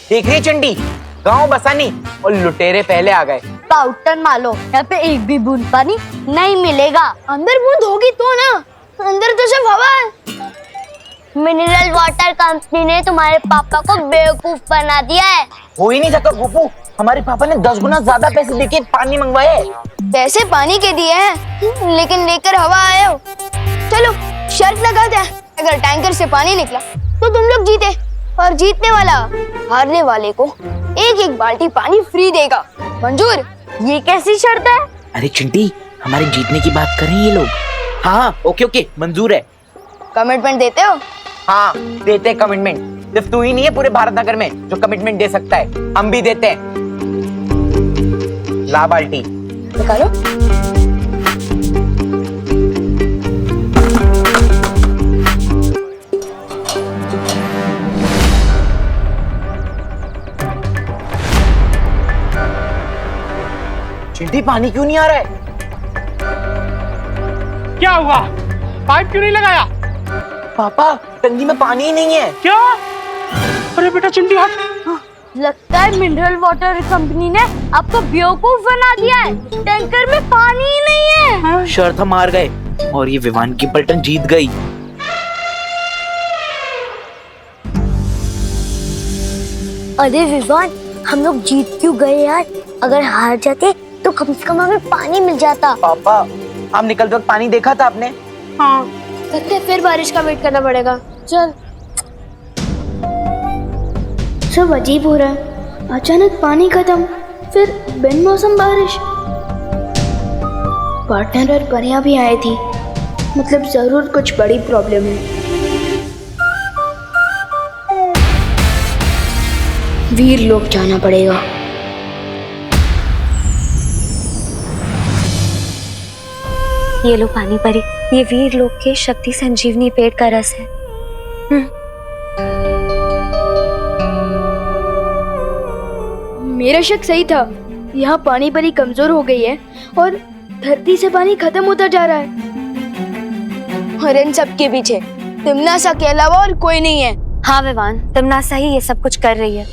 देख रही चंडी, गांव बसानी और लुटेरे पहले आ गए। पाउडर मारो, यहाँ पे एक भी बूंद पानी नहीं मिलेगा। अंदर बूंद होगी तो ना, अंदर तो सिर्फ हवा है। मिनरल वाटर कंपनी ने तुम्हारे पापा को बेवकूफ बना दिया है। हो ही नहीं सकता गोपू, हमारे पापा ने 10 गुना ज्यादा पैसे देके पानी मंगवाए। पैसे पानी के दिए हैं, लेकिन लेकर हवा आए हो। चलो शर्त लगाते हैं, अगर टैंकर से पानी निकला तो तुम लोग जीते, और जीतने वाला हारने वाले को एक एक बाल्टी पानी फ्री देगा। मंजूर? ये कैसी शर्त है? अरे चिंटी, हमारे जीतने की बात कर रहे हैं ये लोग। हाँ ओके मंजूर है। कमिटमेंट देते हो? हाँ देते हैं कमिटमेंट। सिर्फ तू ही नहीं है पूरे भारत नगर में जो कमिटमेंट दे सकता है, हम भी देते हैं। ला बाल्टी निकालो। चिंटी पानी क्यों नहीं आ रहा है? क्या हुआ? पाइप क्यों नहीं लगाया? पापा टंकी में पानी ही नहीं है। क्या? अरे बेटा चिंटी हट। लगता है मिनरल वाटर कंपनी ने आपको बेवकूफ बना दिया है। टैंकर में पानी ही नहीं है। शर्त हम हार गए और ये विवान की पलटन जीत गई। अरे विवान, हम लोग जीत क्यों गए यार? अगर हार जाते तो कम से कम हमें पानी मिल जाता। पापा हम निकलते वक्त पानी देखा था आपने? हाँ। लगता है फिर बारिश का वेट करना पड़ेगा। चल। सब अजीब हो रहा है, अचानक पानी खत्म, फिर बिन मौसम बारिश। पार्टनर और परियां भी आई थी, मतलब जरूर कुछ बड़ी प्रॉब्लम है। वीर लोग जाना पड़ेगा। ये लो पानी परी, ये वीर लोक के शक्ति संजीवनी पेड़ का रस है। मेरा शक सही था, यहाँ पानी परी कमजोर हो गई है और धरती से पानी खत्म होता जा रहा है। और इन सब के पीछे तिमनासा के अलावा और कोई नहीं है। हाँ विवान, तिमनासा ही ये सब कुछ कर रही है।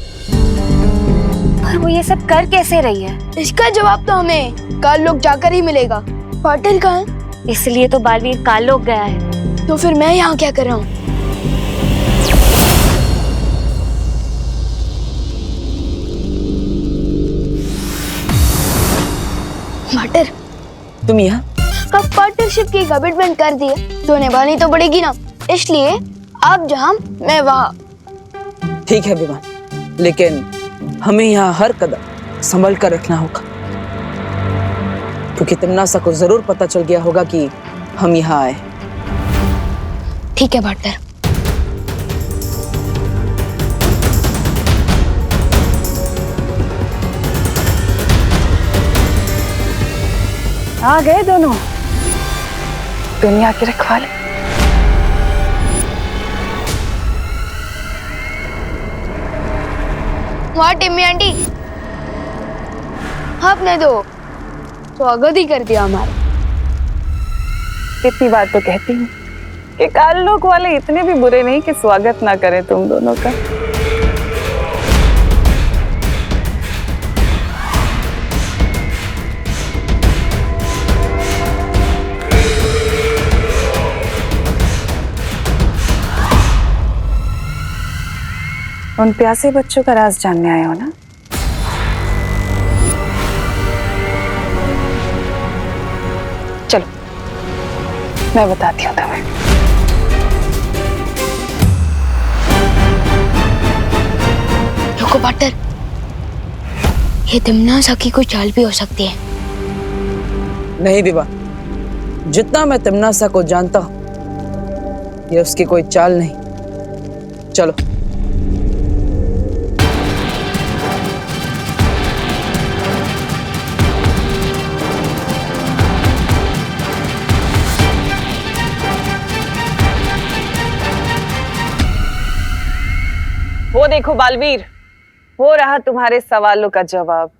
पर वो ये सब कर कैसे रही है? इसका जवाब तो हमें काल लोग जाकर ही मिलेगा। पाटिल कहाँ है? इसलिए तो बालवीर काल लोक गया है। तो फिर मैं यहाँ क्या कर रहा हूँ? माटर, तुम यहाँ? अब पार्टनरशिप की कमिटमेंट कर दी है तो निभानी तो पड़ेगी ना, इसलिए आप जहाँ मैं वहाँ। ठीक है विवान, लेकिन हमें यहाँ हर कदम संभल कर रखना होगा, क्योंकि तिमनासा को जरूर पता चल गया होगा कि हम यहाँ आए। ठीक है पार्टनर। आ गए दोनों दुनिया के रखवाले। वहाँ टिम्मी आंटी, आपने तो स्वागत ही कर दिया हमारा। इतनी बात तो कहती हूँ कि काल लोक वाले इतने भी बुरे नहीं कि स्वागत ना करें तुम दोनों का। उन प्यासे बच्चों का राज जानने आए हो ना? चलो मैं बताती हूँ तुम्हें। रुको पार्टनर, ये तिमनासा की कोई चाल भी हो सकती है। नहीं विवा, जितना मैं तिमनासा को जानता हूँ ये उसकी कोई चाल नहीं। चलो। वो देखो बालवीर, वो रहा तुम्हारे सवालों का जवाब।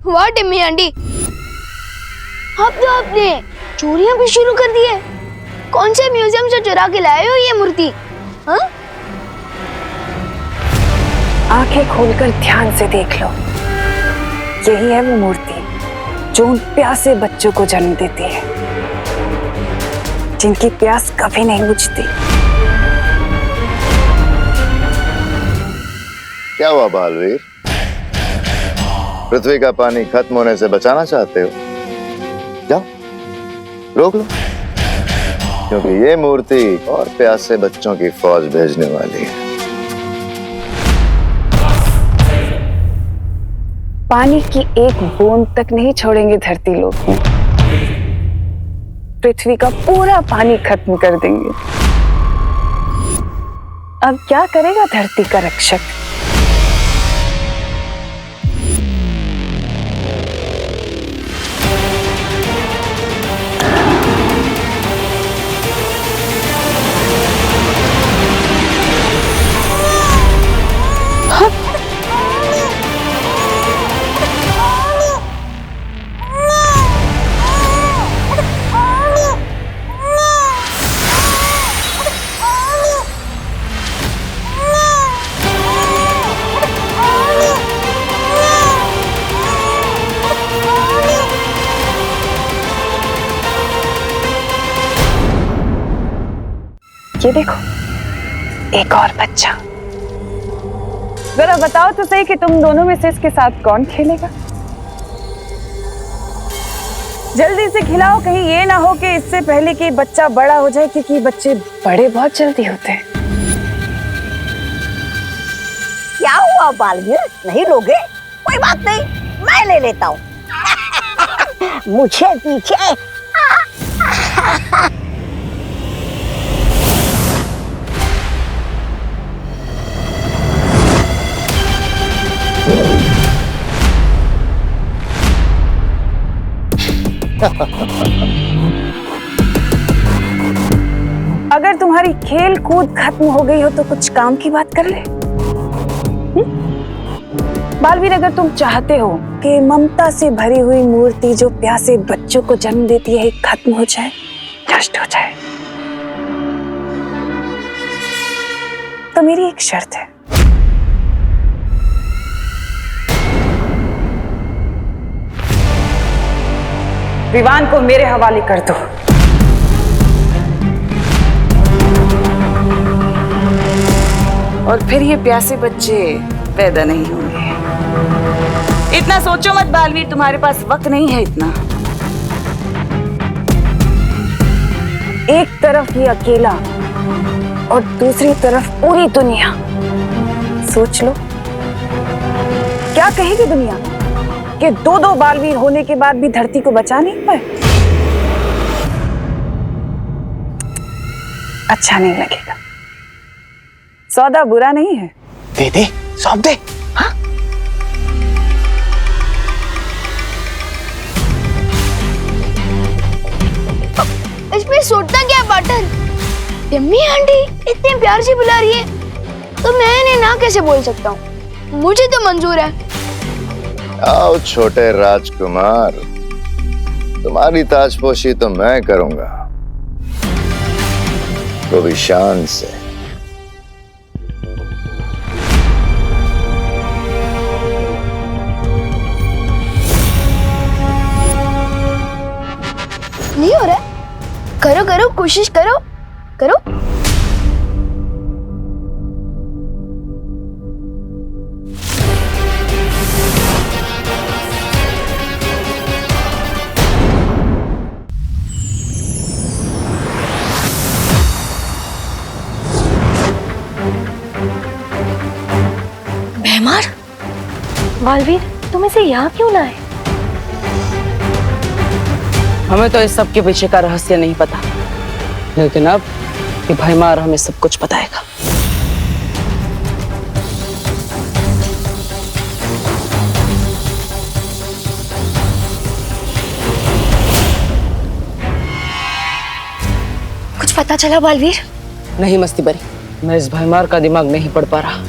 वाह टिम्मी आंटी, अब तो आपने चोरियां भी शुरू कर दी है। कौन से म्यूजियम से चुरा के लाए हो ये मूर्ति? हाँ? आंखें खोलकर ध्यान से देख लो, यही है वो मूर्ति जो उन प्यासे बच्चों को जन्म देती है, जिनकी प्यास कभी नहीं बुझती। क्या हुआ बालवीर? पृथ्वी का पानी खत्म होने से बचाना चाहते हो? जाओ रोक लो, क्योंकि ये मूर्ति और प्यासे बच्चों की फौज भेजने वाली है। पानी की एक बूंद तक नहीं छोड़ेंगे धरती लोक में, पृथ्वी का पूरा पानी खत्म कर देंगे। अब क्या करेगा धरती का रक्षक? ये देखो, एक और बच्चा। जरा बताओ तो सही कि तुम दोनों में से इसके साथ कौन खेलेगा? जल्दी से खिलाओ, कहीं ये ना हो कि इससे पहले कि बच्चा बड़ा हो जाए, क्योंकि बच्चे बड़े बहुत जल्दी होते हैं। क्या हुआ बालवीर, नहीं लोगे? कोई बात नहीं, मैं ले लेता हूँ। मुझे पीछे। अगर तुम्हारी खेल कूद खत्म हो गई हो तो कुछ काम की बात कर ले। बालवीर, अगर तुम चाहते हो कि ममता से भरी हुई मूर्ति जो प्यासे बच्चों को जन्म देती है खत्म हो जाए, नष्ट हो जाए, तो मेरी एक शर्त है। विवान को मेरे हवाले कर दो। और फिर ये प्यासे बच्चे पैदा नहीं होंगे। इतना सोचो मत बालवीर, तुम्हारे पास वक्त नहीं है इतना। एक तरफ ये अकेला और दूसरी तरफ पूरी दुनिया। सोच लो, क्या कहेगी दुनिया कि दो बालवीर होने के बाद भी धरती को बचा नहीं पाए? अच्छा नहीं लगेगा। सौदा बुरा नहीं है। दे दे, सौंप दे। हाँ? इसमें सोचता क्या पार्टनर? यम्मी आंटी इतने प्यार से बुला रही है तो मैं इन्हें ना कैसे बोल सकता हूँ? मुझे तो मंजूर है। आओ छोटे राजकुमार, तुम्हारी ताजपोशी तो मैं करूंगा, वो भी शान से। नहीं हो रहा? करो करो, कोशिश करो करो। भैमार, बालवीर, तुम इसे यहाँ क्यों लाए? हमें तो इस सब के पीछे का रहस्य नहीं पता, लेकिन अब ये भैमार हमें सब कुछ बताएगा। कुछ पता चला बालवीर? नहीं मस्ती बरी, मैं इस भैमार का दिमाग नहीं पढ़ पा रहा।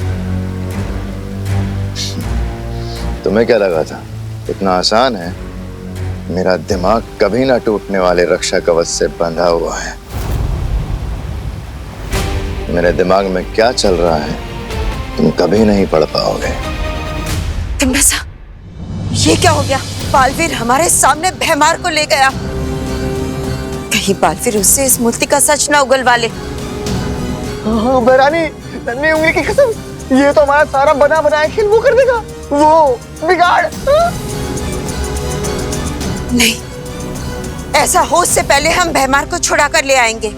तुम्हें क्या लगा था इतना आसान है? मेरा दिमाग कभी ना टूटने वाले रक्षा कवच से बंधा हुआ है। मेरे दिमाग में क्या चल रहा है तुम कभी नहीं पढ़ पाओगे। तिम्नासा, ये क्या हो गया? बालवीर हमारे सामने भैमार को ले गया। कहीं बालवीर उससे इस मूर्ति का सच ना उगलवा ले। बहरानी, नन्ही उंगली की कसम, ये तो हमारा सारा बना बनाया खेल वो कर देगा, वो बिगाड़। नहीं, ऐसा हो उससे पहले हम भैमार को छुड़ा कर ले आएंगे।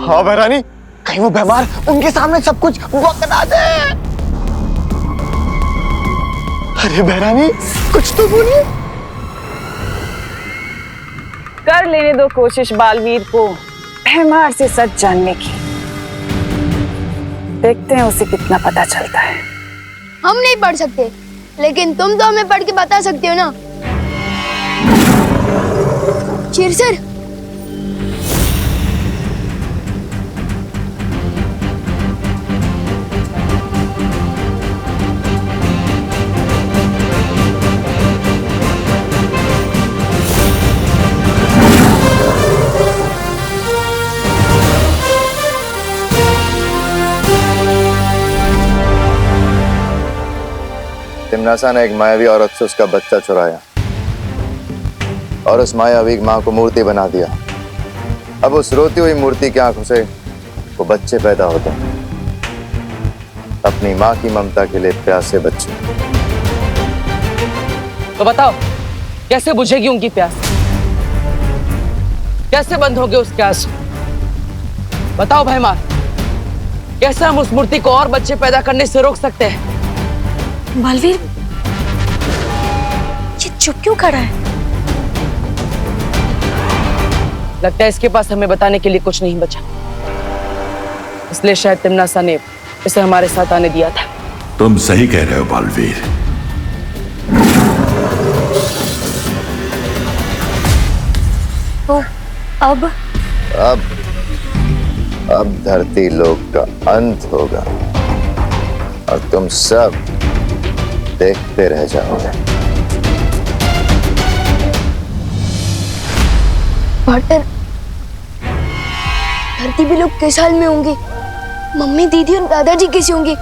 हाँ बहरानी, कहीं वो भैमार उनके सामने सब कुछ बकना दे। अरे बहरानी, कुछ तो बोलिए। कर लेने दो कोशिश बालवीर को भैमार से सच जानने की। देखते हैं उसे कितना पता चलता है। हम नहीं पढ़ सकते, लेकिन तुम तो हमें पढ़ के बता सकते हो ना। शेर सर, तिम्नासा ने एक मायावी औरत से उसका बच्चा चुराया और उस मायावी मां को मूर्ति बना दिया। अब उस रोती हुई मूर्ति की आंखों से वो बच्चे पैदा होते हैं, अपनी मां की ममता के लिए प्यासे बच्चे। तो बताओ, कैसे बुझेगी उनकी प्यास? कैसे बंद होगे उसके आंसू? बताओ भैमार, कैसे हम उस मूर्ति को और बच्चे पैदा करने से रोक सकते हैं? बालवीर, ये चुप क्यों खड़ा है? लगता है इसके पास हमें बताने के लिए कुछ नहीं बचा, इसलिए शायद तिम्नासा ने इसे हमारे साथ आने दिया था। तुम सही कह रहे हो बालवीर। तो अब धरती लोक का अंत होगा और तुम सब देखते रह जाओगे। पार्टनर, धरती भी लोग किस हाल में होंगे? मम्मी, दीदी और दादाजी कैसे होंगे?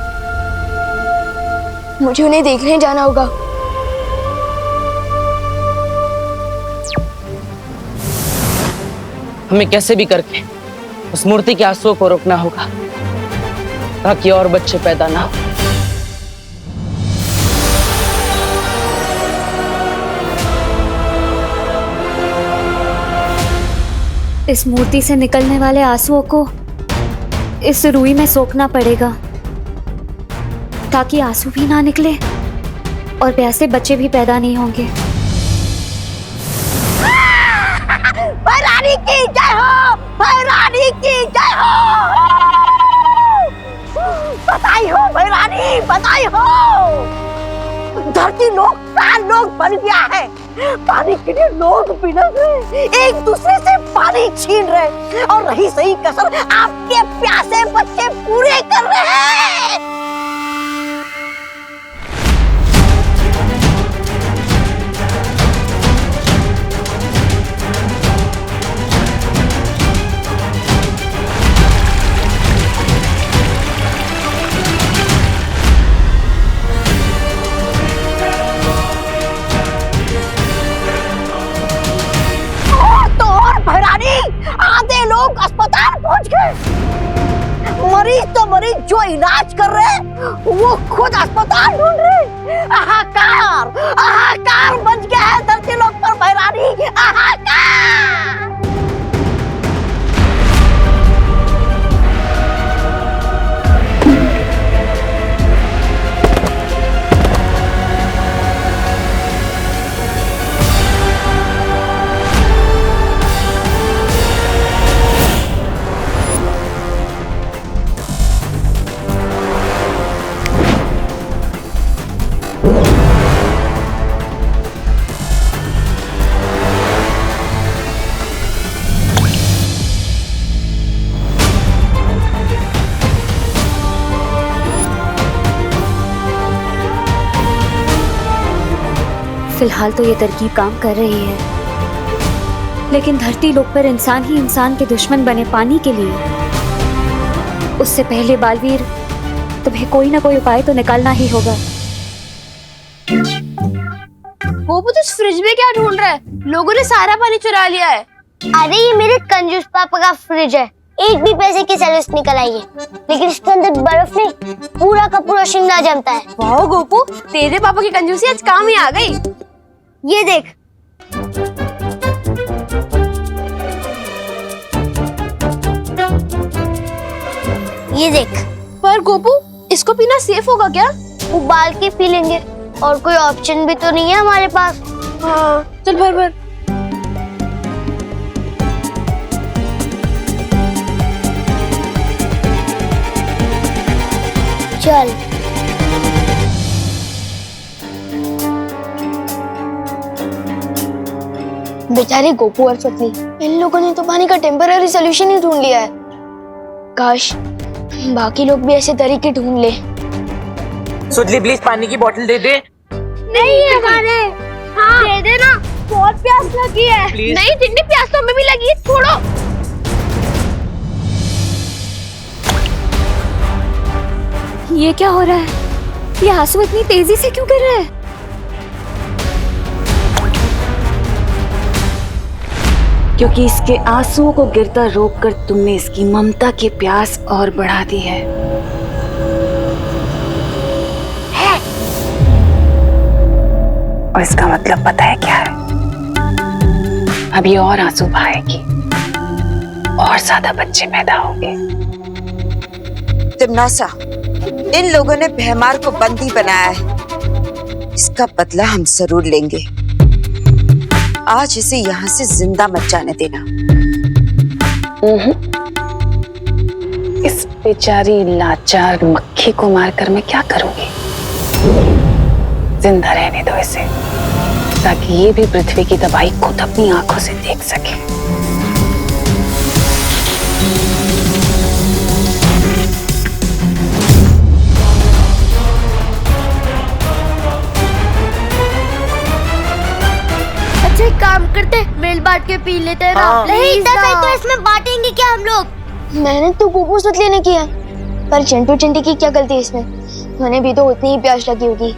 मुझे उन्हें देखने जाना होगा। हमें कैसे भी करके उस मूर्ति के आंसुओं को रोकना होगा ताकि और बच्चे पैदा ना हो। इस मूर्ति से निकलने वाले आंसुओं को इस रुई में सोखना पड़ेगा ताकि आंसू भी ना निकले और प्यासे बच्चे भी पैदा नहीं होंगे। भैरानी की जय हो, भैरानी की जय हो। बधाई हो भैरानी, बधाई हो। धरती लोग प्राण लोग बन गया है। पानी के लिए लोग बिलख रहे, एक दूसरे से पानी छीन रहे और रही सही कसर आपके प्यासे बच्चे पूरे कर रहे हैं। आधे लोग अस्पताल पहुंच गए। मरीज तो मरीज जो इलाज कर रहे वो खुद अस्पताल ढूंढ रहे। हाहाकार हाहाकार बच गया है धरती लोग पर भैरानी, हाहाकार। फिलहाल तो ये तरकीब काम कर रही है, लेकिन धरती लोक पर इंसान ही इंसान के दुश्मन बने पानी के लिए उससे पहले बालवीर, तुम्हें कोई ना कोई उपाय तो निकालना ही होगा। गोपू तो फ्रिज में क्या ढूंढ रहा है? लोगों ने सारा पानी चुरा लिया है। अरे ये मेरे कंजूस पापा का फ्रिज है, एक भी पैसे की सर्विस निकल आई है, लेकिन इसके अंदर बर्फ नहीं, पूरा का पूरा शिमला जमता है। वाह गोपू, तेरे पापा की कंजूसी आज काम ही आ गई। ये देख, ये देख। पर गोपू, इसको पीना सेफ होगा क्या? उबाल के पी लेंगे, और कोई ऑप्शन भी तो नहीं है हमारे पास। हाँ, चल भर भर। चल। बेचारे गोपू और सुतली, इन लोगों ने तो पानी का टेम्पररी सोल्यूशन ही ढूंढ लिया है। काश बाकी लोग भी ऐसे तरीके ढूंढ ले। सुतली प्लीज पानी की बोतल दे दे। नहीं है हमारे। हाँ दे देना, बहुत प्यास लगी है। Please. नहीं जितनी प्यास तो हमें भी लगी है, छोड़ो। ये क्या हो रहा है? ये आंसू इतनी तेजी से क्यों गिर रहे हैं? क्योंकि इसके आंसुओं को गिरता रोककर तुमने इसकी ममता की प्यास और बढ़ा दी है। और इसका मतलब पता है क्या है? अभी और आंसू बहाएगी और ज्यादा बच्चे पैदा होंगे। तिमनासा, इन लोगों ने भैमार को बंदी बनाया है, इसका बदला हम जरूर लेंगे। आज इसे यहाँ से जिंदा मत जाने देना। इस बेचारी लाचार मक्खी को मारकर मैं क्या करूंगी? जिंदा रहने दो इसे, ताकि ये भी पृथ्वी की तबाही खुद अपनी आंखों से देख सके। अच्छा एक काम करते, मिल बांट के पी लेते हैं ना। हाँ। नहीं इतना सही तो इसमें बांटेंगे क्या हम लोग? मैंने तो गोपू सुतली ने किया, पर चिंटू चिंटी की क्या गलती है इसमें? उन्हें भी तो उतनी ही प्यास लगी होगी।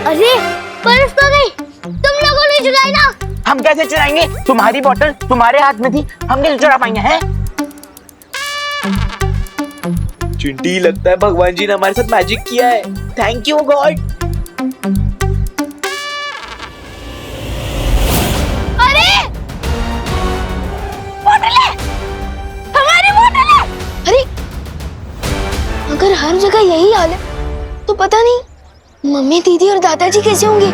अरे बर्फ तो गई, तुम लोगों ने चुराई ना। हम कैसे चुराएंगे? तुम्हारी बोतल तुम्हारे हाथ में थी, हम कैसे चुरा पाएंगे? हैं? चिंटी, लगता है भगवान जी ने हमारे साथ मैजिक किया है। Thank you God. अरे बोतलें, हमारी बोतलें। अरे अगर हर जगह यही हाल है तो पता नहीं मम्मी, दीदी और दादाजी कैसे होंगे?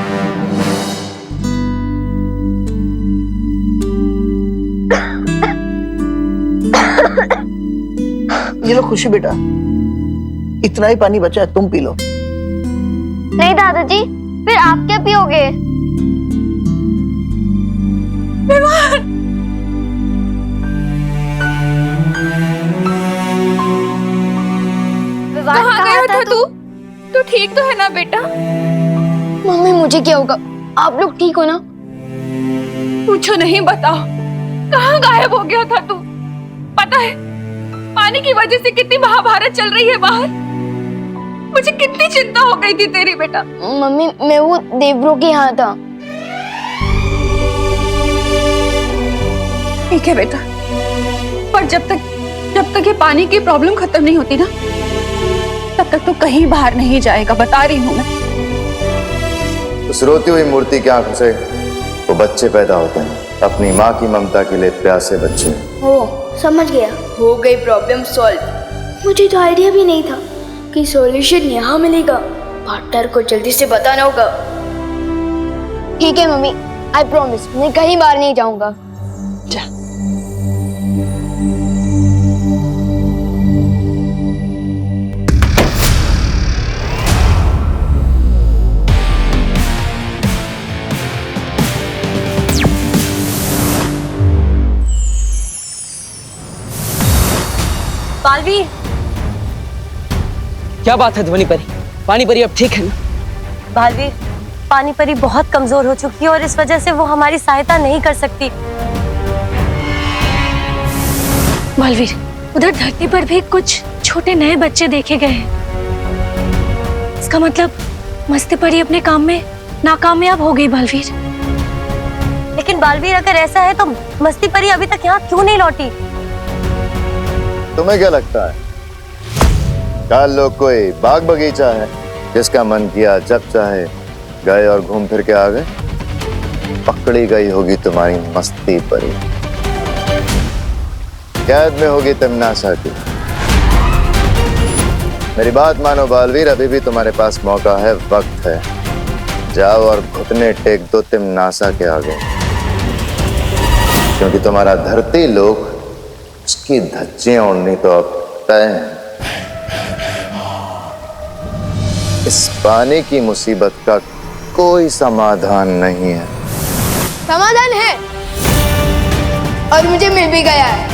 ये लो खुशी बेटा, इतना ही पानी बचा है, तुम पी लो। नहीं दादाजी, फिर आप क्या पियोगे? कहाँ गया था तू? तू ठीक तो है ना बेटा? मम्मी मुझे क्या होगा? आप लोग ठीक हो ना? पूछो नहीं, बताओ कहाँ गायब हो गया था तू? पता है पानी की वजह से कितनी महाभारत चल रही है बाहर। मुझे कितनी चिंता हो गई थी तेरी बेटा। मम्मी मैं वो देवब्रो के यहाँ था। ठीक है बेटा, पर जब तक ये पानी की प्रॉब्लम खत्म नहीं होती ना, तब तक तो कहीं बाहर नहीं जाएगा, बता रही हूँ मैं। उस रोती हुई मूर्ति की आंखों से वो बच्चे पैदा होते हैं, अपनी माँ की ममता के लिए प्यासे बच्चे। ओ समझ गया, हो गई प्रॉब्लम सॉल्व। मुझे तो आइडिया भी नहीं था कि सॉल्यूशन यहाँ मिलेगा। पार्टनर को जल्दी से बताना होगा। ठीक है मम्मी, आई प्रॉमिस मैं कहीं बाहर नहीं जाऊंगा। जा। बालवीर, क्या बात है ध्वनि परी? पानी परी अब ठीक है ना? बालवीर, पानी परी बहुत कमजोर हो चुकी है और इस वजह से वो हमारी सहायता नहीं कर सकती। बालवीर, उधर धरती पर भी कुछ छोटे नए बच्चे देखे गए हैं। इसका मतलब मस्ती परी अपने काम में नाकामयाब हो गई। बालवीर, लेकिन बालवीर अगर ऐसा है तो मस्ती परी अभी तक यहाँ क्यों नहीं लौटी? तुम्हें क्या लगता है काल लोग कोई बाग बगीचा है जिसका मन किया जब चाहे गए और घूम फिर के आ गए? पकड़ी गई होगी तुम्हारी मस्ती परी, कैद में होगी तिमनासा की। मेरी बात मानो बालवीर, अभी भी तुम्हारे पास मौका है, वक्त है। जाओ और घुटने टेक दो तिमनासा के आगे, क्योंकि तुम्हारा धरती लोक उसकी धज्जियां उड़नी तो अब तय है। इस पानी की मुसीबत का कोई समाधान नहीं है। समाधान है और मुझे मिल भी गया है।